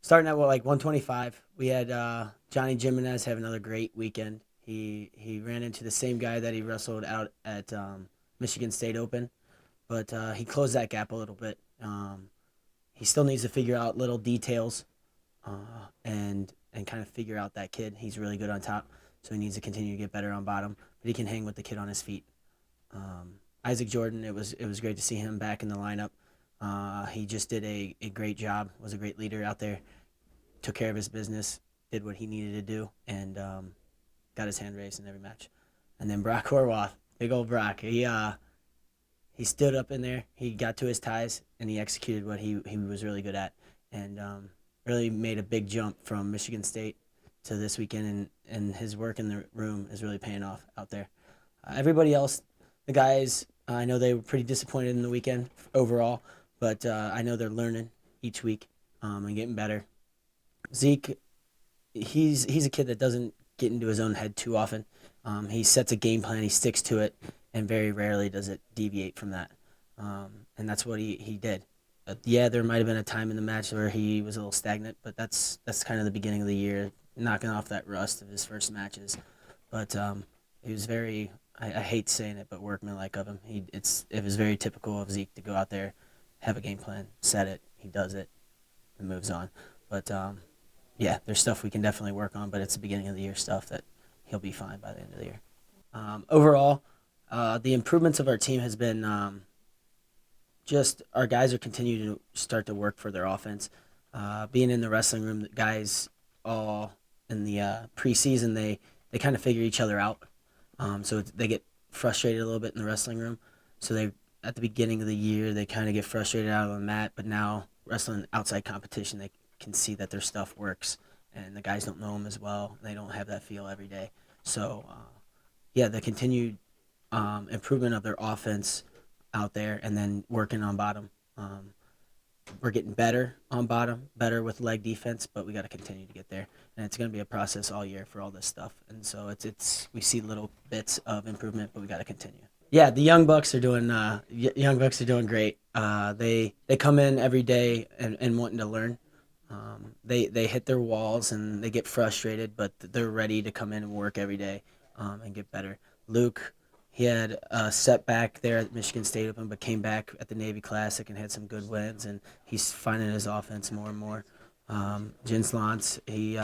Starting at like 125, we had Johnny Jimenez have another great weekend. He ran into the same guy that he wrestled out at Michigan State Open, but he closed that gap a little bit. He still needs to figure out little details and kind of figure out that kid. He's really good on top, so he needs to continue to get better on bottom. But he can hang with the kid on his feet. Isaac Jordan, it was great to see him back in the lineup. He just did a great job. Was a great leader out there. Took care of his business. Did what he needed to do, and got his hand raised in every match. And then Brock Horwath, big old Brock. He stood up in there. He got to his ties and he executed what he was really good at, and really made a big jump from Michigan State to this weekend. And his work in the room is really paying off out there. Everybody else, the guys, I know they were pretty disappointed in the weekend overall, but I know they're learning each week and getting better. Zeke, he's a kid that doesn't get into his own head too often. He sets a game plan, he sticks to it, and very rarely does it deviate from that. And that's what he did. Yeah, there might have been a time in the match where he was a little stagnant, but that's kind of the beginning of the year, knocking off that rust of his first matches. But he was very, I hate saying it, but workmanlike of him. It was very typical of Zeke to go out there, have a game plan, set it, he does it, and moves on. But yeah, there's stuff we can definitely work on, but it's the beginning of the year stuff that he'll be fine by the end of the year. Overall, the improvements of our team has been just our guys are continuing to start to work for their offense. Being in the wrestling room, the guys all in the preseason they kind of figure each other out. So they get frustrated a little bit in the wrestling room. So they at the beginning of the year they kind of get frustrated out on the mat, but now wrestling outside competition they can see that their stuff works, and the guys don't know them as well. They don't have that feel every day. So yeah, the continued improvement of their offense out there, and then working on bottom. We're getting better on bottom, better with leg defense, but we got to continue to get there, and it's going to be a process all year for all this stuff. And so it's we see little bits of improvement, but we got to continue. Yeah, the young bucks are doing young bucks are doing great. They come in every day and wanting to learn. They hit their walls and they get frustrated, but they're ready to come in and work every day and get better. Luke, he had a setback there at Michigan State Open, but came back at the Navy Classic and had some good wins, and he's finding his offense more and more. Jens Lantz, he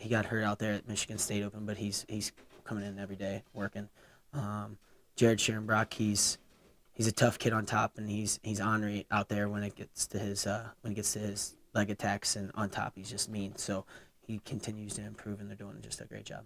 got hurt out there at Michigan State Open, but he's coming in every day working. Jared Scherenbrock, he's a tough kid on top, and he's ornery out there when it gets to his leg attacks, and on top he's just mean. So he continues to improve, and they're doing just a great job.